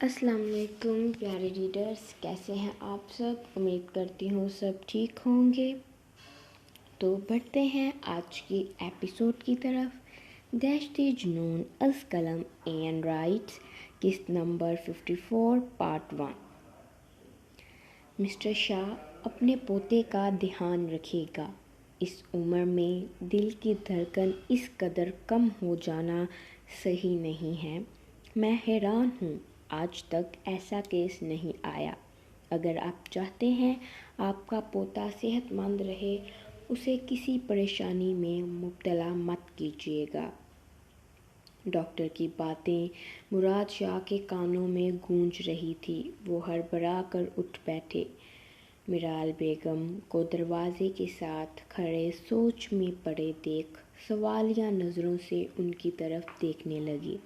السلام علیکم پیارے ریڈرز، کیسے ہیں آپ سب؟ امید کرتی ہوں سب ٹھیک ہوں گے۔ تو بڑھتے ہیں آج کی ایپیسوڈ کی طرف۔ دہشت جنون از قلم اینڈ رائٹس، قسط نمبر 54 پارٹ 1۔ مسٹر شاہ اپنے پوتے کا دھیان رکھے گا۔ اس عمر میں دل کی دھڑکن اس قدر کم ہو جانا صحیح نہیں ہے۔ میں حیران ہوں آج تک ایسا کیس نہیں آیا۔ اگر آپ چاہتے ہیں آپ کا پوتا صحت مند رہے، اسے کسی پریشانی میں مبتلا مت کیجیے گا۔ ڈاکٹر کی باتیں مراد شاہ کے کانوں میں گونج رہی تھی۔ وہ ہڑبڑا کر اٹھ بیٹھے۔ میرال بیگم کو دروازے کے ساتھ کھڑے سوچ میں پڑے دیکھ سوالیہ نظروں سے ان کی طرف دیکھنے لگی۔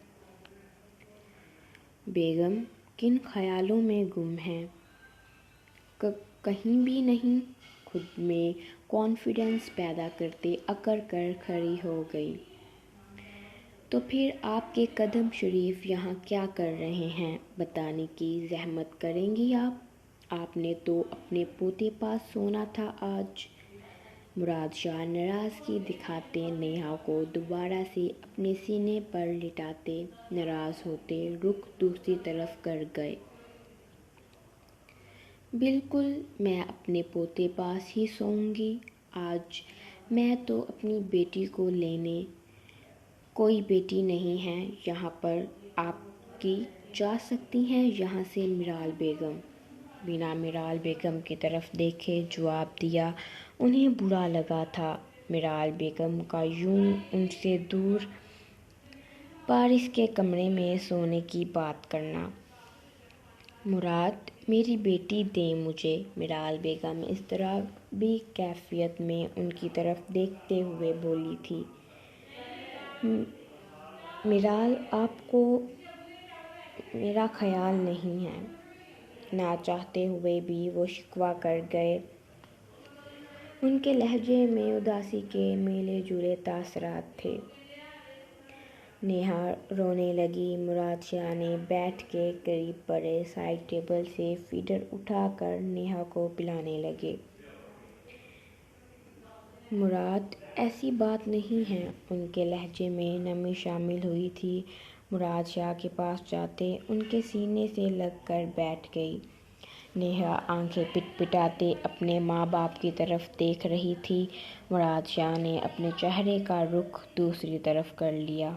بیگم کن خیالوں میں گم ہیں؟ کہیں بھی نہیں۔ خود میں کانفیڈنس پیدا کرتے اکڑ کر کھڑی ہو گئی۔ تو پھر آپ کے قدم شریف یہاں کیا کر رہے ہیں؟ بتانے کی زحمت کریں گی آپ؟ آپ نے تو اپنے پوتے پاس سونا تھا آج۔ مراد شاہ ناراضگی دکھاتے نیہا کو دوبارہ سے اپنے سینے پر لٹاتے ناراض ہوتے رخ دوسری طرف کر گئے۔ بالکل، میں اپنے پوتے پاس ہی سوؤں گی آج۔ میں تو اپنی بیٹی کو لینے۔ کوئی بیٹی نہیں ہے یہاں پر آپ کی، جا سکتی ہیں یہاں سے۔ میرال بیگم بنا میرال بیگم کی طرف دیکھے جواب دیا۔ انہیں برا لگا تھا میرال بیگم کا یوں ان سے دور پارس کے کمرے میں سونے کی بات کرنا۔ مراد میری بیٹی دیں مجھے۔ میرال بیگم اضطرابی کیفیت میں ان کی طرف دیکھتے ہوئے بولی تھی۔ میرال آپ کو میرا خیال نہیں ہے؟ نہ چاہتے ہوئے بھی وہ شکوہ کر گئے۔ ان کے لہجے میں اداسی کے ملے جلے تاثرات تھے۔ نیہا رونے لگی۔ مراد شاہ نے بیٹھ کے قریب پڑے سائیڈ ٹیبل سے فیڈر اٹھا کر نیہا کو پلانے لگے۔ مراد ایسی بات نہیں ہے۔ ان کے لہجے میں نمی شامل ہوئی تھی۔ مراد شاہ کے پاس جاتے ان کے سینے سے لگ کر بیٹھ گئی۔ نیہا آنکھیں پٹ پٹاتے اپنے ماں باپ کی طرف دیکھ رہی تھی۔ مراد شاہ نے اپنے چہرے کا رخ دوسری طرف کر لیا۔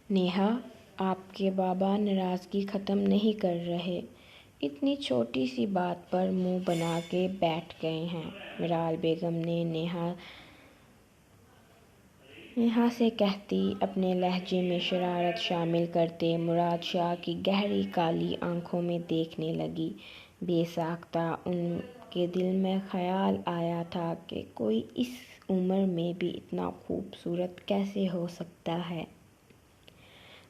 نیہا، آپ کے بابا ناراضگی ختم نہیں کر رہے، اتنی چھوٹی سی بات پر منہ بنا کے بیٹھ گئے ہیں۔ میرال بیگم نے نیہا سے کہتی اپنے لہجے میں شرارت شامل کرتے مراد شاہ کی گہری کالی آنکھوں میں دیکھنے لگی۔ بے ساختہ ان کے دل میں خیال آیا تھا کہ کوئی اس عمر میں بھی اتنا خوبصورت کیسے ہو سکتا ہے؟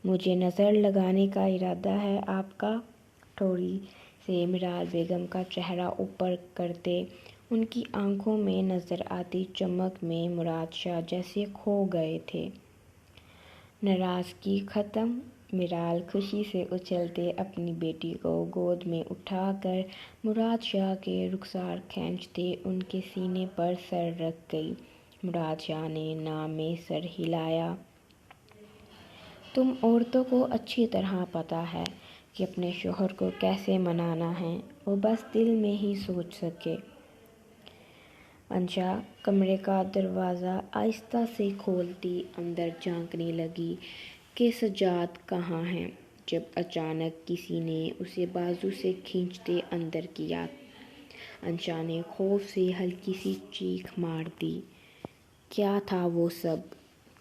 مجھے نظر لگانے کا ارادہ ہے آپ کا؟ تھوڑی سے میرال بیگم کا چہرہ اوپر کرتے ان کی آنکھوں میں نظر آتی چمک میں مراد شاہ جیسے کھو گئے تھے۔ ناراضگی ختم؟ میرال خوشی سے اچھلتے اپنی بیٹی کو گود میں اٹھا کر مراد شاہ کے رخسار کھینچتے ان کے سینے پر سر رکھ گئی۔ مراد شاہ نے ناک میں سر ہلایا۔ تم عورتوں کو اچھی طرح پتہ ہے کہ اپنے شوہر کو کیسے منانا ہے، وہ بس دل میں ہی سوچ سکے۔ انشا کمرے کا دروازہ آہستہ سے کھولتی اندر جھانکنے لگی کہ سجاد کہاں ہے، جب اچانک کسی نے اسے بازو سے کھینچتے اندر کیا۔ انشا نے خوف سے ہلکی سی چیخ مار دی۔ کیا تھا وہ سب؟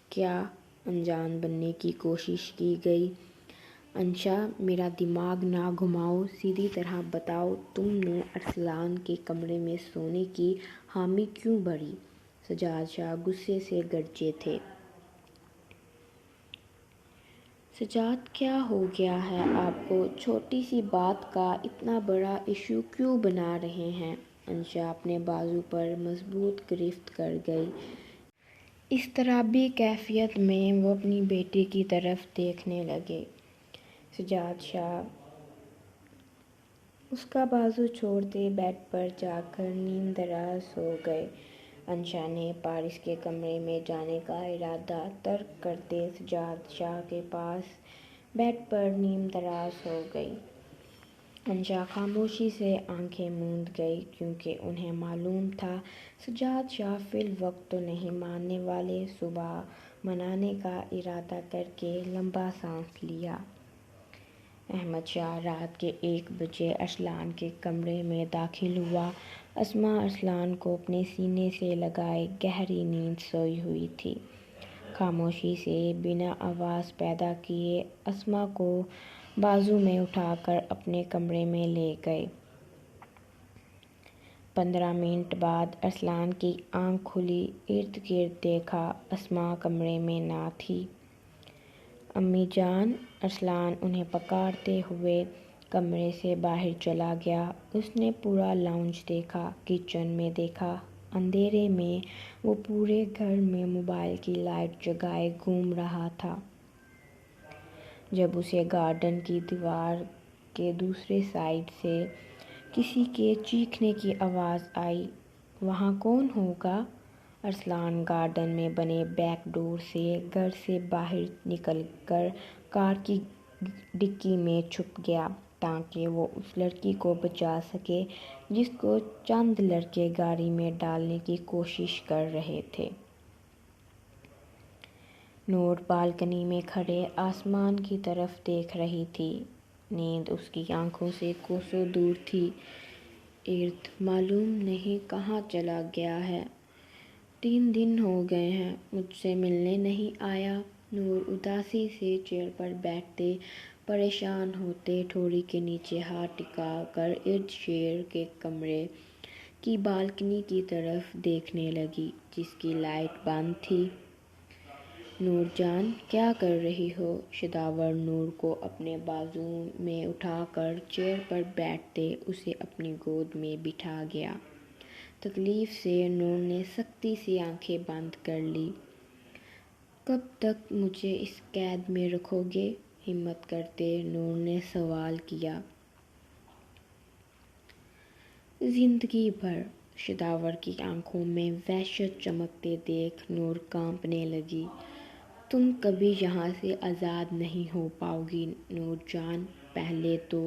کیا انجان بننے کی کوشش کی گئی؟ انشا، میرا دماغ نہ گھماؤ، سیدھی طرح بتاؤ تم نے ارسلان کے کمرے میں سونے کی حامی کیوں بھری؟ سجاد شاہ غصے سے گرجے تھے۔ سجاد، کیا ہو گیا ہے آپ کو؟ چھوٹی سی بات کا اتنا بڑا ایشو کیوں بنا رہے ہیں؟ انشا اپنے بازو پر مضبوط گرفت کر گئی۔ اضطرابی کیفیت میں وہ اپنی بیٹی کی طرف دیکھنے لگے۔ سجاد شاہ اس کا بازو چھوڑتے بیڈ پر جا کر نیم دراز ہو گئے۔ انشا نے پارس کے کمرے میں جانے کا ارادہ ترک کرتے سجاد شاہ کے پاس بیڈ پر نیم دراز ہو گئی۔ انشا خاموشی سے آنکھیں موند گئی کیونکہ انہیں معلوم تھا سجاد شاہ فی الوقت تو نہیں ماننے والے۔ صبح منانے کا ارادہ کر کے لمبا سانس لیا۔ احمد شاہ رات کے 1 بجے ارسلان کے کمرے میں داخل ہوا۔ اسماء ارسلان کو اپنے سینے سے لگائے گہری نیند سوئی ہوئی تھی۔ خاموشی سے بنا آواز پیدا کیے اسماء کو بازو میں اٹھا کر اپنے کمرے میں لے گئے۔ 15 منٹ بعد ارسلان کی آنکھ کھلی، ارد گرد دیکھا، اسماء کمرے میں نہ تھی۔ امی جان! ارسلان انہیں پکارتے ہوئے کمرے سے باہر چلا گیا۔ اس نے پورا لاؤنج دیکھا، کچن میں دیکھا۔ اندھیرے میں وہ پورے گھر میں موبائل کی لائٹ جگائے گھوم رہا تھا۔ جب اسے گارڈن کی دیوار کے دوسرے سائیڈ سے کسی کے چیخنے کی آواز آئی۔ وہاں کون ہوگا؟ ارسلان گارڈن میں بنے بیک ڈور سے گھر سے باہر نکل کر کار کی ڈکی میں چھپ گیا تاکہ وہ اس لڑکی کو بچا سکے جس کو چند لڑکے گاڑی میں ڈالنے کی کوشش کر رہے تھے۔ نور بالکنی میں کھڑے آسمان کی طرف دیکھ رہی تھی۔ نیند اس کی آنکھوں سے کوسوں دور تھی۔ ارد معلوم نہیں کہاں چلا گیا ہے۔ 3 دن ہو گئے ہیں مجھ سے ملنے نہیں آیا۔ نور اداسی سے چیئر پر بیٹھتے پریشان ہوتے ٹھوڑی کے نیچے ہاتھ ٹکا کر ارد شیر کے کمرے کی بالکنی کی طرف دیکھنے لگی جس کی لائٹ بند تھی۔ نور جان کیا کر رہی ہو؟ شداور نور کو اپنے بازو میں اٹھا کر چیئر پر بیٹھتے اسے اپنی گود میں بٹھا گیا۔ تکلیف سے نور نے سختی سے آنکھیں بند کر لیں۔ کب تک مجھے اس قید میں رکھو گے؟ ہمت کرتے نور نے سوال کیا۔ زندگی بھر۔ شداور کی آنکھوں میں وحشت چمکتے دیکھ نور کانپنے لگی۔ تم کبھی یہاں سے آزاد نہیں ہو پاؤ گی نور جان۔ پہلے تو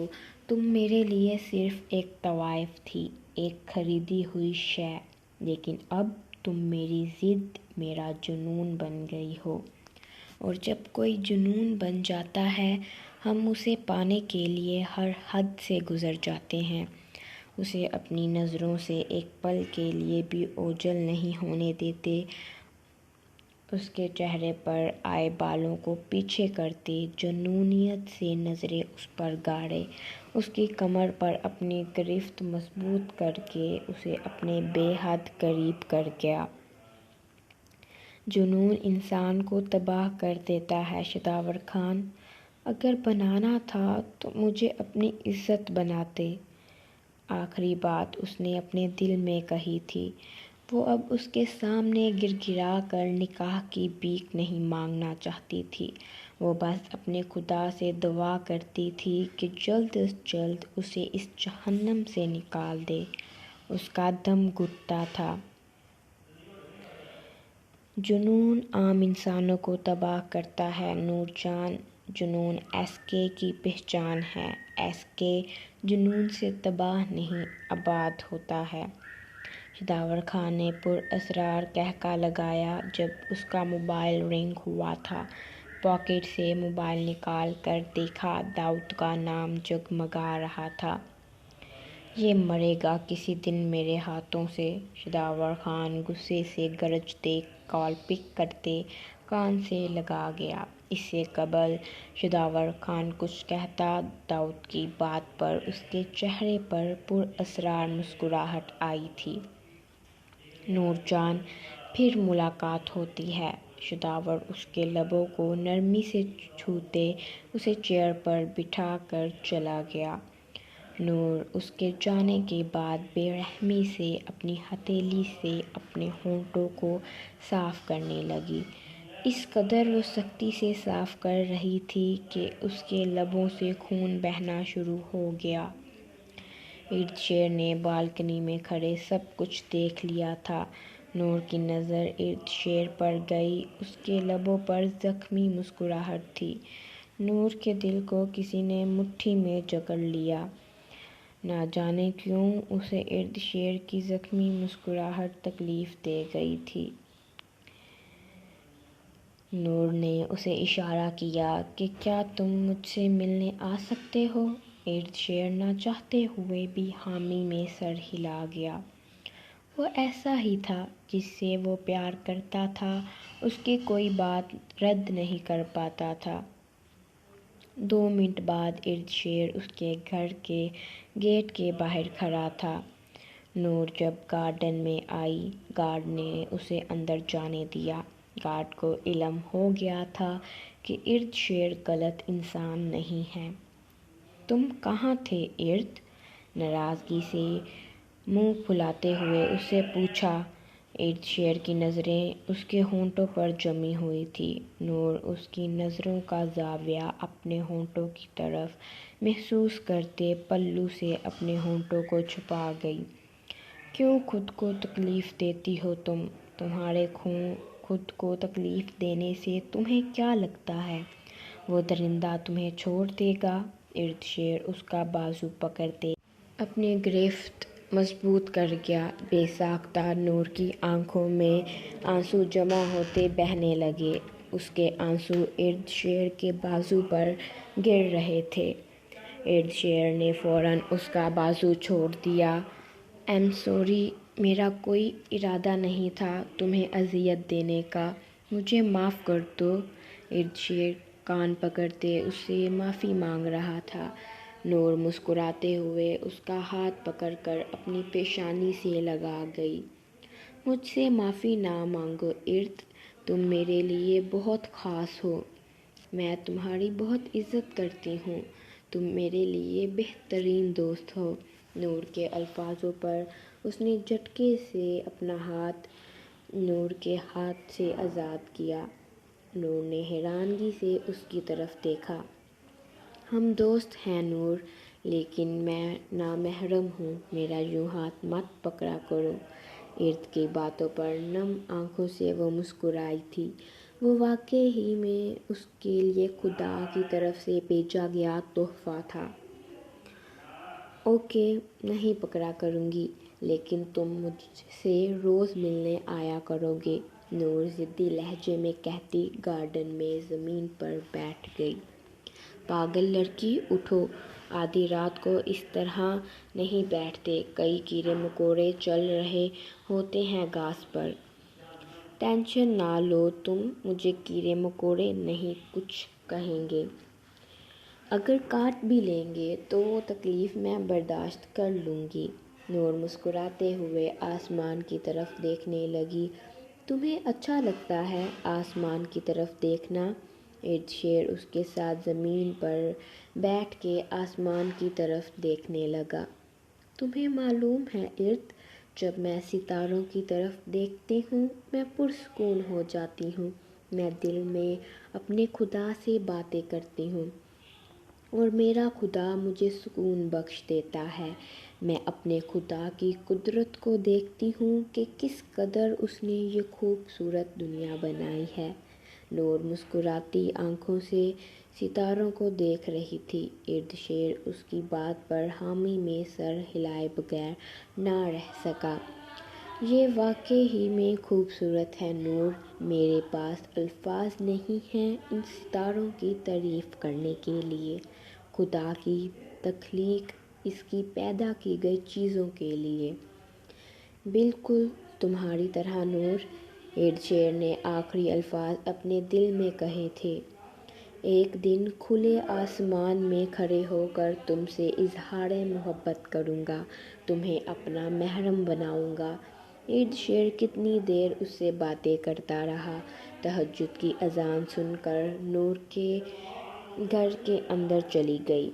تم میرے لیے صرف ایک طوائف تھی، ایک خریدی ہوئی شے، لیکن اب تم میری ضد، میرا جنون بن گئی ہو۔ اور جب کوئی جنون بن جاتا ہے ہم اسے پانے کے لیے ہر حد سے گزر جاتے ہیں، اسے اپنی نظروں سے ایک پل کے لیے بھی اوجھل نہیں ہونے دیتے۔ اس کے چہرے پر آئے بالوں کو پیچھے کرتے جنونیت سے نظریں اس پر گاڑے، اس کی کمر پر اپنی گرفت مضبوط کر کے اسے اپنے بے حد قریب کر گیا۔ جنون انسان کو تباہ کر دیتا ہے شداور خان۔ اگر بنانا تھا تو مجھے اپنی عزت بناتے۔ آخری بات اس نے اپنے دل میں کہی تھی۔ وہ اب اس کے سامنے گر گرا کر نکاح کی بھیک نہیں مانگنا چاہتی تھی، وہ بس اپنے خدا سے دعا کرتی تھی کہ جلد از جلد اسے اس جہنم سے نکال دے۔ اس کا دم گھٹتا تھا۔ جنون عام انسانوں کو تباہ کرتا ہے نور جان۔ جنون ایس کے کی پہچان ہے۔ ایس کے جنون سے تباہ نہیں، آباد ہوتا ہے۔ شداور خان نے پر اسرار قہقہہ لگایا جب اس کا موبائل رنگ ہوا تھا۔ پاکٹ سے موبائل نکال کر دیکھا، داؤد کا نام جگمگا رہا تھا۔ یہ مرے گا کسی دن میرے ہاتھوں سے۔ شداور خان غصے سے گرجتے کال پک کرتے کان سے لگا گیا۔ اس سے قبل شداور خان کچھ کہتا، داؤد کی بات پر اس کے چہرے پر پر اسرار مسکراہٹ آئی تھی۔ نور جان پھر ملاقات ہوتی ہے۔ شداور اس کے لبوں کو نرمی سے چھوتے اسے چیئر پر بٹھا کر چلا گیا۔ نور اس کے جانے کے بعد بے رحمی سے اپنی ہتھیلی سے اپنے ہونٹوں کو صاف کرنے لگی۔ اس قدر وہ سختی سے صاف کر رہی تھی کہ اس کے لبوں سے خون بہنا شروع ہو گیا۔ ارد-شیر نے بالکنی میں کھڑے سب کچھ دیکھ لیا تھا۔ نور کی نظر ارد-شیر پر گئی۔ اس کے لبوں پر زخمی مسکراہٹ تھی۔ نور کے دل کو کسی نے مٹھی میں جکڑ لیا۔ نہ جانے کیوں اسے ارد-شیر کی زخمی مسکراہٹ تکلیف دے گئی تھی۔ نور نے اسے اشارہ کیا کہ کیا تم مجھ سے ملنے آ سکتے ہو؟ ارد-شیر نہ چاہتے ہوئے بھی حامی میں سر ہلا گیا۔ وہ ایسا ہی تھا جس سے وہ پیار کرتا تھا، اس کی کوئی بات رد نہیں کر پاتا تھا۔ 2 منٹ بعد ارد-شیر اس کے گھر کے گیٹ کے باہر کھڑا تھا۔ نور جب گارڈن میں آئی، گارڈ نے اسے اندر جانے دیا۔ گارڈ کو علم ہو گیا تھا کہ ارد-شیر غلط انسان نہیں ہے۔ تم کہاں تھے ارد؟ ناراضگی سے منہ پھلاتے ہوئے اس سے پوچھا۔ ارد-شیر کی نظریں اس کے ہونٹوں پر جمی ہوئی تھیں۔ نور اس کی نظروں کا زاویہ اپنے ہونٹوں کی طرف محسوس کرتے پلو سے اپنے ہونٹوں کو چھپا گئی۔ کیوں خود کو تکلیف دیتی ہو تم؟ تمہارے خود کو تکلیف دینے سے تمہیں کیا لگتا ہے وہ درندہ تمہیں چھوڑ دے گا؟ ارد-شیر اس کا بازو پکڑتے اپنی گرفت مضبوط کر گیا۔ بے ساختہ نور کی آنکھوں میں آنسو جمع ہوتے بہنے لگے۔ اس کے آنسو ارد-شیر کے بازو پر گر رہے تھے۔ ارد-شیر نے فوراً اس کا بازو چھوڑ دیا۔ "I'm sorry، میرا کوئی ارادہ نہیں تھا تمہیں اذیت دینے کا، مجھے معاف کر دو۔" ارد-شیر کان پکڑتے اس سے معافی مانگ رہا تھا۔ نور مسکراتے ہوئے اس کا ہاتھ پکڑ کر اپنی پیشانی سے لگا گئی۔ "مجھ سے معافی نہ مانگو ارد، تم میرے لیے بہت خاص ہو۔ میں تمہاری بہت عزت کرتی ہوں۔ تم میرے لیے بہترین دوست ہو۔" نور کے الفاظوں پر اس نے جھٹکے سے اپنا ہاتھ نور کے ہاتھ سے آزاد کیا۔ نور نے حیرانگی سے اس کی طرف دیکھا۔ "ہم دوست ہیں نور، لیکن میں نامحرم ہوں، میرا یوں ہاتھ مت پکڑا کرو۔" ارد کی باتوں پر نم آنکھوں سے وہ مسکرائی تھی۔ وہ واقعی میں اس کے لیے خدا کی طرف سے بھیجا گیا تحفہ تھا۔ "اوکے، نہیں پکڑا کروں گی، لیکن تم مجھ سے روز ملنے آیا کرو گے۔" نور ضدی لہجے میں کہتی گارڈن میں زمین پر بیٹھ گئی۔ "پاگل لڑکی، اٹھو، آدھی رات کو اس طرح نہیں بیٹھتے، کئی کیڑے مکوڑے چل رہے ہوتے ہیں گھاس پر۔" "ٹینشن نہ لو تم، مجھے کیڑے مکوڑے نہیں کچھ کہیں گے۔ اگر کاٹ بھی لیں گے تو وہ تکلیف میں برداشت کر لوں گی۔" نور مسکراتے ہوئے آسمان کی طرف دیکھنے لگی۔ "تمہیں اچھا لگتا ہے آسمان کی طرف دیکھنا؟" ارد-شیر اس کے ساتھ زمین پر بیٹھ کے آسمان کی طرف دیکھنے لگا۔ "تمہیں معلوم ہے ارد، جب میں ستاروں کی طرف دیکھتی ہوں میں پرسکون ہو جاتی ہوں۔ میں دل میں اپنے خدا سے باتیں کرتی ہوں اور میرا خدا مجھے سکون بخش دیتا ہے۔ میں اپنے خدا کی قدرت کو دیکھتی ہوں کہ کس قدر اس نے یہ خوبصورت دنیا بنائی ہے۔" نور مسکراتی آنکھوں سے ستاروں کو دیکھ رہی تھی۔ ارد-شیر اس کی بات پر حامی میں سر ہلائے بغیر نہ رہ سکا۔ "یہ واقعی میں خوبصورت ہے نور، میرے پاس الفاظ نہیں ہیں ان ستاروں کی تعریف کرنے کے لیے، خدا کی تخلیق، اس کی پیدا کی گئی چیزوں کے لیے۔" "بالکل تمہاری طرح نور۔" ارد-شیر نے آخری الفاظ اپنے دل میں کہے تھے۔ "ایک دن کھلے آسمان میں کھڑے ہو کر تم سے اظہار محبت کروں گا، تمہیں اپنا محرم بناؤں گا۔" ارد-شیر کتنی دیر اس سے باتیں کرتا رہا۔ تہجد کی اذان سن کر نور کے گھر کے اندر چلی گئی۔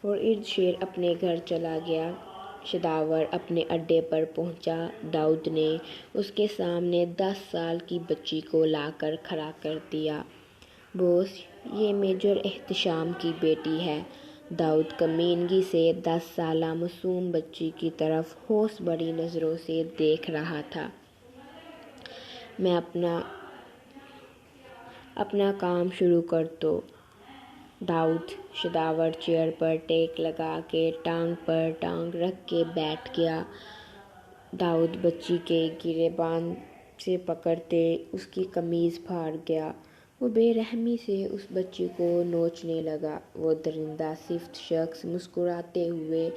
اور ارد شیر اپنے گھر چلا گیا۔ شداور اپنے اڈے پر پہنچا۔ داؤد نے اس کے سامنے 10 سال کی بچی کو لا کر کھڑا کر دیا۔ بوس، یہ میجر احتشام کی بیٹی ہے۔ داؤد کمینگی سے 10 سالہ معصوم بچی کی طرف ہوش بھری نظروں سے دیکھ رہا تھا۔ میں اپنا کام شروع کر دو داؤد۔ شداور چیئر پر ٹیک لگا کے ٹانگ پر ٹانگ رکھ کے بیٹھ گیا۔ داؤد بچی کے گریبان سے پکڑتے اس کی قمیض پھاڑ گیا۔ وہ بے رحمی سے اس بچی کو نوچنے لگا۔ وہ درندہ صفت شخص مسکراتے ہوئے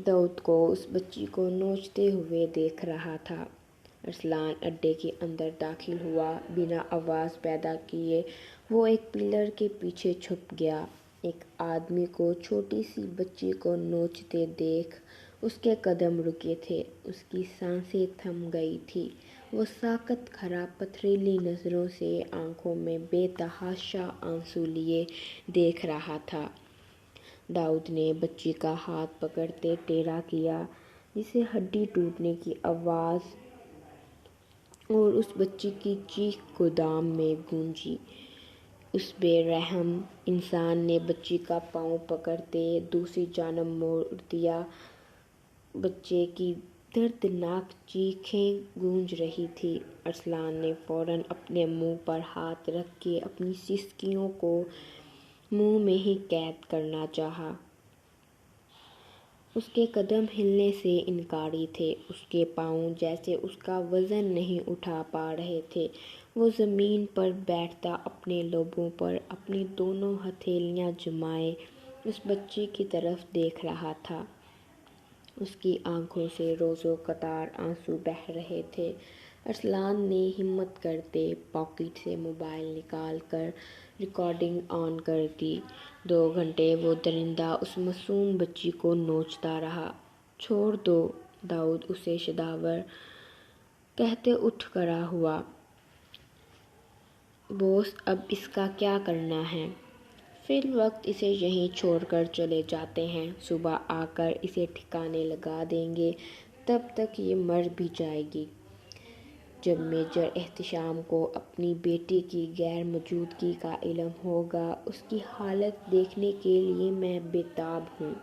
داؤد کو اس بچی کو نوچتے ہوئے دیکھ رہا تھا۔ ارسلان اڈے کے اندر داخل ہوا۔ بنا آواز پیدا کیے وہ ایک پلر کے پیچھے چھپ گیا۔ ایک آدمی کو چھوٹی سی بچی کو نوچتے دیکھ اس کے قدم رکے تھے، اس کی سانسیں تھم گئی تھیں۔ وہ ساکت کھڑا پتھریلی نظروں سے آنکھوں میں بے تحاشا آنسو لیے دیکھ رہا تھا۔ داؤد نے بچی کا ہاتھ پکڑتے ٹیڑھا کیا، جسے ہڈی ٹوٹنے کی آواز اور اس بچی کی چیخ گودام میں گونجی۔ اس بے رحم انسان نے بچی کا پاؤں پکڑتے دوسری جانب موڑ دیا۔ بچے کی دردناک چیخیں گونج رہی تھیں۔ ارسلان نے فوراً اپنے منہ پر ہاتھ رکھ کے اپنی سسکیوں کو منہ میں ہی قید کرنا چاہا۔ اس کے قدم ہلنے سے انکاری تھے۔ اس کے پاؤں جیسے اس کا وزن نہیں اٹھا پا رہے تھے۔ وہ زمین پر بیٹھتا اپنے لبوں پر اپنی دونوں ہتھیلیاں جمائے اس بچی کی طرف دیکھ رہا تھا۔ اس کی آنکھوں سے روزو قطار آنسو بہہ رہے تھے۔ ارسلان نے ہمت کرتے پاکٹ سے موبائل نکال کر ریکارڈنگ آن کر دی۔ 2 گھنٹے وہ درندہ اس معصوم بچی کو نوچتا رہا۔ چھوڑ دو داؤد اسے، شداور کہتے اٹھ کھڑا ہوا۔ بوس، اب اس کا کیا کرنا ہے؟ فی الوقت اسے یہیں چھوڑ کر چلے جاتے ہیں۔ صبح آ کر اسے ٹھکانے لگا دیں گے، تب تک یہ مر بھی جائے گی۔ جب میجر احتشام کو اپنی بیٹی کی غیر موجودگی کا علم ہوگا، اس کی حالت دیکھنے کے لیے میں بے تاب ہوں۔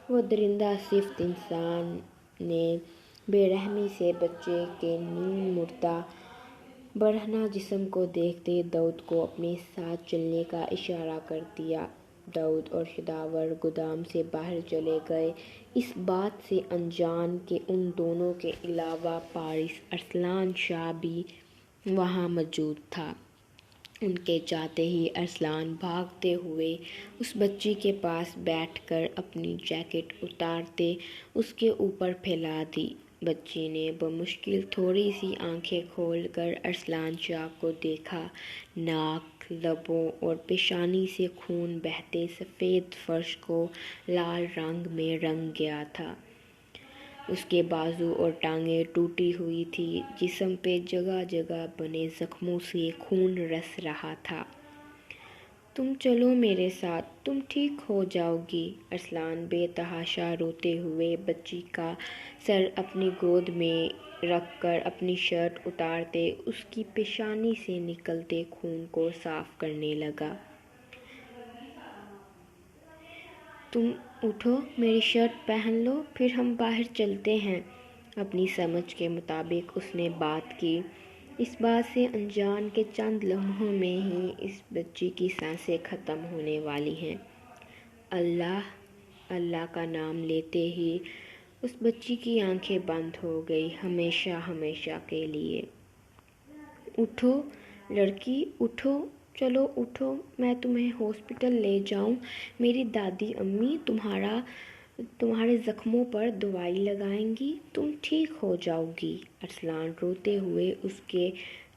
وہ درندہ صفت انسان نے بے رحمی سے بچے کے نیم مردہ برہنہ جسم کو دیکھتے داؤد کو اپنے ساتھ چلنے کا اشارہ کر دیا۔ داؤد اور شداور گودام سے باہر چلے گئے، اس بات سے انجان کہ ان دونوں کے علاوہ پارس ارسلان شاہ بھی وہاں موجود تھا۔ ان کے جاتے ہی ارسلان بھاگتے ہوئے اس بچی کے پاس بیٹھ کر اپنی جیکٹ اتارتے اس کے اوپر پھیلا دی۔ بچی نے بمشکل تھوڑی سی آنکھیں کھول کر ارسلان شاہ کو دیکھا۔ ناک، لبوں اور پیشانی سے خون بہتے سفید فرش کو لال رنگ میں رنگ گیا تھا۔ اس کے بازو اور ٹانگیں ٹوٹی ہوئی تھیں، جسم پہ جگہ جگہ بنے زخموں سے خون رس رہا تھا۔ تم چلو میرے ساتھ، تم ٹھیک ہو جاؤ گی۔ ارسلان بے تحاشا روتے ہوئے بچی کا سر اپنی گود میں رکھ کر اپنی شرٹ اتارتے اس کی پیشانی سے نکلتے خون کو صاف کرنے لگا۔ تم اٹھو، میری شرٹ پہن لو، پھر ہم باہر چلتے ہیں۔ اپنی سمجھ کے مطابق اس نے بات کی۔ اس بات سے انجان کہ چند لمحوں میں ہی اس بچی کی سانسیں ختم ہونے والی ہیں۔ اللہ کا نام لیتے ہی اس بچی کی آنکھیں بند ہو گئی، ہمیشہ ہمیشہ کے لیے۔ اٹھو لڑکی، اٹھو، چلو اٹھو، میں تمہیں ہاسپٹل لے جاؤں۔ میری دادی امی تمہارے زخموں پر دوائی لگائیں گی، تم ٹھیک ہو جاؤ گی۔ ارسلان روتے ہوئے اس کے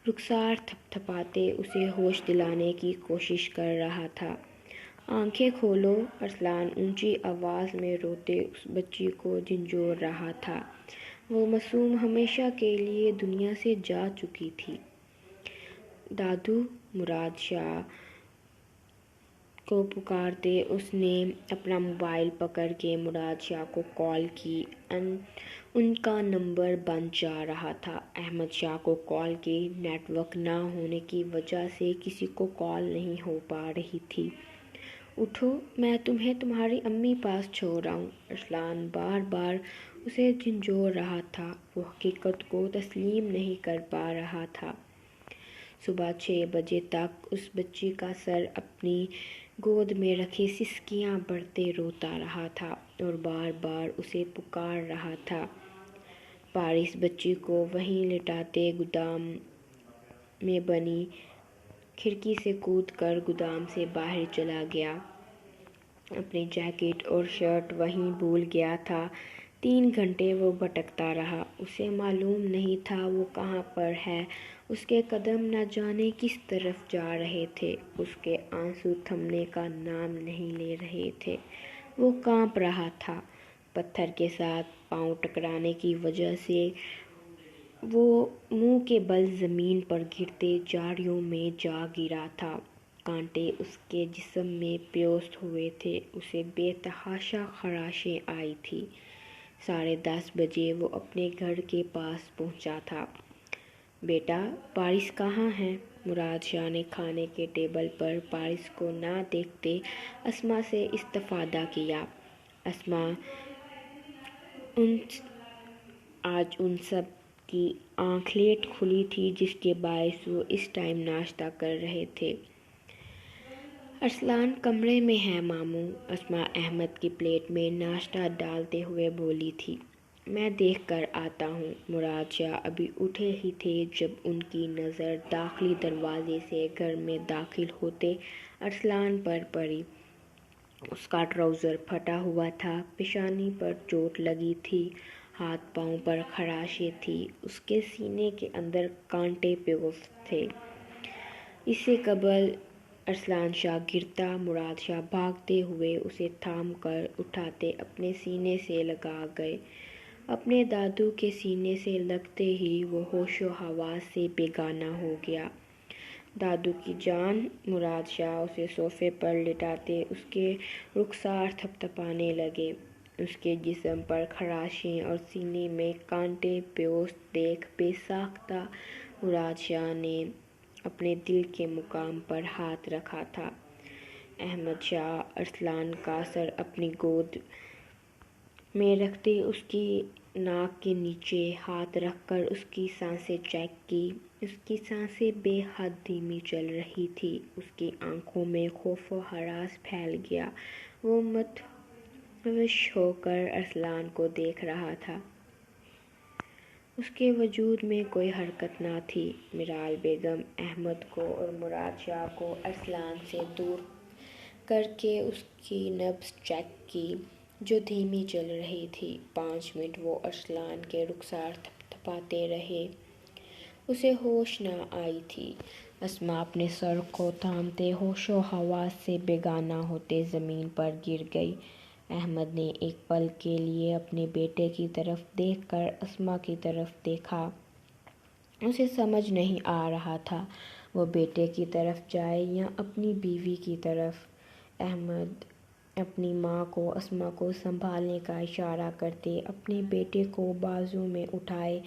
رخسار تھپ تھپاتے اسے ہوش دلانے کی کوشش کر رہا تھا۔ آنکھیں کھولو، ارسلان اونچی آواز میں روتے اس بچی کو جھنجھوڑ رہا تھا۔ وہ معصوم ہمیشہ کے لیے دنیا سے جا چکی تھی۔ دادو، مراد شاہ کو پکارتے اس نے اپنا موبائل پکڑ کے مراد شاہ کو کال کی۔ ان کا نمبر بند جا رہا تھا۔ احمد شاہ کو کال کی۔ نیٹ ورک نہ ہونے کی وجہ سے کسی کو کال نہیں ہو پا رہی تھی۔ اٹھو، میں تمہیں تمہاری امی پاس چھوڑ آؤں۔ ارسلان بار بار اسے جھنجھوڑ رہا تھا۔ وہ حقیقت کو تسلیم نہیں کر پا رہا تھا۔ صبح 6 بجے تک اس بچی کا سر اپنی گود میں رکھے سسکیاں بھرتے روتا رہا تھا اور بار بار اسے پکار رہا تھا۔ پارس بچی کو وہیں لٹاتے گودام میں بنی کھڑکی سے کود کر گودام سے باہر چلا گیا۔ اپنی جیکٹ اور شرٹ وہیں بھول گیا تھا۔ 3 گھنٹے وہ بھٹکتا رہا۔ اسے معلوم نہیں تھا وہ کہاں پر ہے۔ اس کے قدم نہ جانے کس طرف جا رہے تھے۔ اس کے آنسو تھمنے کا نام نہیں لے رہے تھے۔ وہ کانپ رہا تھا۔ پتھر کے ساتھ پاؤں ٹکرانے کی وجہ سے وہ منہ کے بل زمین پر گرتے جھاڑیوں میں جا گرا تھا۔ کانٹے اس کے جسم میں پیوست ہوئے تھے۔ اسے بے تحاشا خراشیں آئی تھیں۔ 10:30 بجے وہ اپنے گھر کے پاس پہنچا تھا۔ بیٹا، پارس کہاں ہے؟ مراد شاہ نے کھانے کے ٹیبل پر پارس کو نہ دیکھتے اسما سے استفادہ کیا۔ اسما، آج ان سب کی آنکھ لیٹ کھلی تھی جس کے باعث وہ اس ٹائم ناشتہ کر رہے تھے۔ ارسلان کمرے میں ہے ماموں، اسما احمد کی پلیٹ میں ناشتہ ڈالتے ہوئے بولی تھی۔ میں دیکھ کر آتا ہوں۔ مراد شاہ ابھی اٹھے ہی تھے جب ان کی نظر داخلی دروازے سے گھر میں داخل ہوتے ارسلان پر پڑی۔ اس کا ٹراؤزر پھٹا ہوا تھا، پیشانی پر چوٹ لگی تھی، ہاتھ پاؤں پر خراشیں تھیں، اس کے سینے کے اندر کانٹے پیوست تھے۔ اس سے قبل ارسلان شاہ گرتا، مراد شاہ بھاگتے ہوئے اسے تھام کر اٹھاتے اپنے سینے سے لگا گئے۔ اپنے دادو کے سینے سے لگتے ہی وہ ہوش و حواس سے بیگانہ ہو گیا۔ دادو کی جان! مراد شاہ اسے صوفے پر لٹاتے اس کے رخسار تھپتھپانے لگے۔ اس کے جسم پر خراشیں اور سینے میں کانٹے پیوست دیکھ بے ساختہ مراد شاہ نے اپنے دل کے مقام پر ہاتھ رکھا تھا۔ احمد شاہ ارسلان کا سر اپنی گود میں رکھتے اس کی ناک کے نیچے ہاتھ رکھ کر اس کی سانسیں چیک کی۔ اس کی سانسیں بے حد دھیمی چل رہی تھیں۔ اس کی آنکھوں میں خوف و ہراس پھیل گیا۔ وہ متوش ہو کر ارسلان کو دیکھ رہا تھا۔ اس کے وجود میں کوئی حرکت نہ تھی۔ میرال بیگم احمد کو اور مراد شاہ کو ارسلان سے دور کر کے اس کی نبض چیک کی جو دھیمی چل رہی تھی۔ 5 منٹ وہ ارسلان کے رخسار تھپتھپاتے رہے۔ اسے ہوش نہ آئی تھی۔ اسما اپنے سر کو تھامتے ہوش و حواس سے بیگانہ ہوتے زمین پر گر گئی۔ احمد نے ایک پل کے لیے اپنے بیٹے کی طرف دیکھ کر اسما کی طرف دیکھا۔ اسے سمجھ نہیں آ رہا تھا وہ بیٹے کی طرف جائے یا اپنی بیوی کی طرف۔ احمد اپنی ماں کو اسما کو سنبھالنے کا اشارہ کرتے اپنے بیٹے کو بازو میں اٹھائے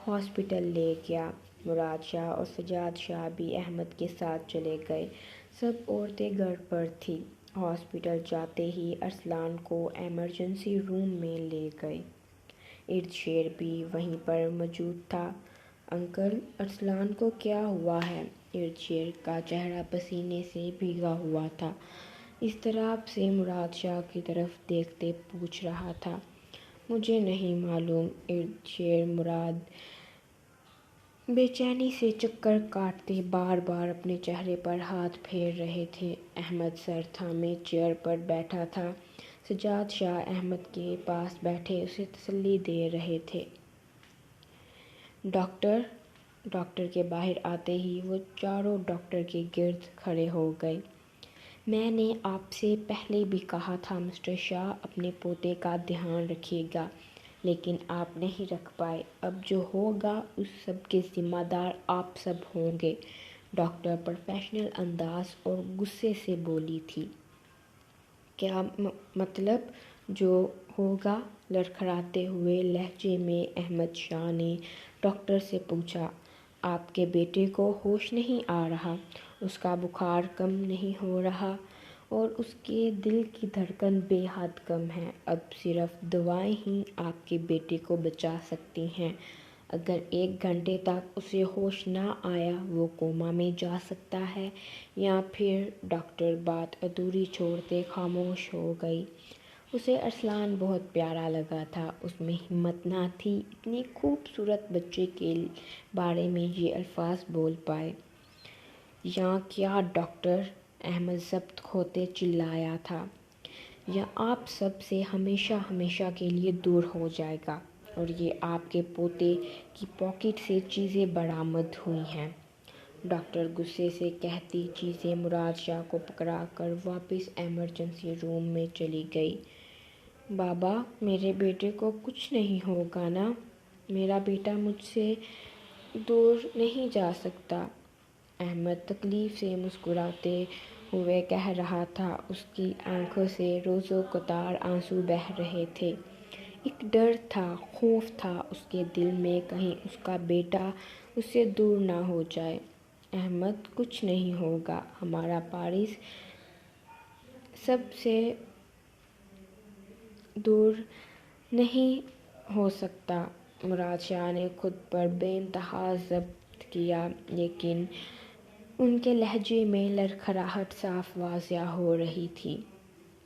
ہاسپٹل لے گیا۔ مراد شاہ اور سجاد شاہ بھی احمد کے ساتھ چلے گئے۔ سب عورتیں گھر پر تھیں۔ ہاسپٹل جاتے ہی ارسلان کو ایمرجنسی روم میں لے گئے۔ ارد شیر بھی وہیں پر موجود تھا۔ انکل، ارسلان کو کیا ہوا ہے؟ ارد شیر کا چہرہ پسینے سے بھیگا ہوا تھا۔ اضطراب سے مراد شاہ کی طرف دیکھتے پوچھ رہا تھا۔ مجھے نہیں معلوم۔ ارد شیر مراد بے چینی سے چکر کاٹتے بار بار اپنے چہرے پر ہاتھ پھیر رہے تھے۔ احمد سر تھامے چیئر پر بیٹھا تھا۔ سجاد شاہ احمد کے پاس بیٹھے اسے تسلی دے رہے تھے۔ ڈاکٹر کے باہر آتے ہی وہ چاروں ڈاکٹر کے گرد کھڑے ہو گئے۔ میں نے آپ سے پہلے بھی کہا تھا مسٹر شاہ اپنے پوتے کا دھیان رکھیے گا، لیکن آپ نہیں رکھ پائے۔ اب جو ہوگا اس سب کے ذمہ دار آپ سب ہوں گے۔ ڈاکٹر پروفیشنل انداز اور غصے سے بولی تھی۔ کیا مطلب جو ہوگا؟ لڑکھڑاتے ہوئے لہجے میں احمد شاہ نے ڈاکٹر سے پوچھا۔ آپ کے بیٹے کو ہوش نہیں آ رہا، اس کا بخار کم نہیں ہو رہا اور اس کے دل کی دھڑکن بے حد کم ہے۔ اب صرف دوائیں ہی آپ کے بیٹے کو بچا سکتی ہیں۔ اگر 1 گھنٹے تک اسے ہوش نہ آیا وہ کوما میں جا سکتا ہے یا پھر۔ ڈاکٹر بات ادھوری چھوڑتے خاموش ہو گئی۔ اسے ارسلان بہت پیارا لگا تھا، اس میں ہمت نہ تھی اتنے خوبصورت بچے کے بارے میں یہ الفاظ بول پائے۔ یا کیا ڈاکٹر؟ احمد ضبط کھوتے چلایا تھا۔ یا آپ سب سے ہمیشہ ہمیشہ کے لیے دور ہو جائے گا۔ اور یہ آپ کے پوتے کی پاکٹ سے چیزیں برآمد ہوئی ہیں۔ ڈاکٹر غصے سے کہتی چیزیں مراد شاہ کو پکڑا کر واپس ایمرجنسی روم میں چلی گئی۔ بابا، میرے بیٹے کو کچھ نہیں ہوگا نا؟ میرا بیٹا مجھ سے دور نہیں جا سکتا، احمد تکلیف سے مسکراتے ہوئے کہہ رہا تھا۔ اس کی آنکھوں سے روزو قطار آنسو بہہ رہے تھے۔ ایک ڈر تھا، خوف تھا اس کے دل میں، کہیں اس کا بیٹا اس سے دور نہ ہو جائے۔ احمد، کچھ نہیں ہوگا، ہمارا پارس سب سے دور نہیں ہو سکتا۔ مراد شاہ نے خود پر بے انتہا ضبط کیا، لیکن ان کے لہجے میں لڑکھڑاہٹ صاف واضح ہو رہی تھی۔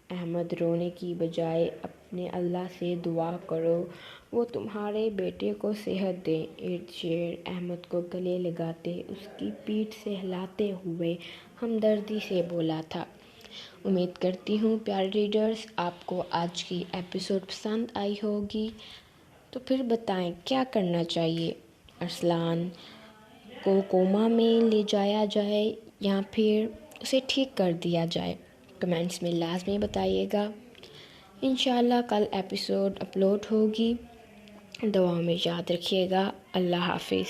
احمد، رونے کی بجائے اپنے اللہ سے دعا کرو وہ تمہارے بیٹے کو صحت دے۔ ارد احمد کو گلے لگاتے اس کی پیٹھ سے ہلاتے ہوئے ہمدردی سے بولا تھا۔ امید کرتی ہوں پیارے ریڈرز آپ کو آج کی ایپیسوڈ پسند آئی ہوگی۔ تو پھر بتائیں کیا کرنا چاہیے؟ ارسلان کو کوما میں لے جایا جائے یا پھر اسے ٹھیک کر دیا جائے؟ کمنٹس میں لازمی بتائیے گا۔ انشاءاللہ کل ایپیسوڈ اپلوڈ ہوگی۔ دعاؤں میں یاد رکھیے گا۔ اللہ حافظ۔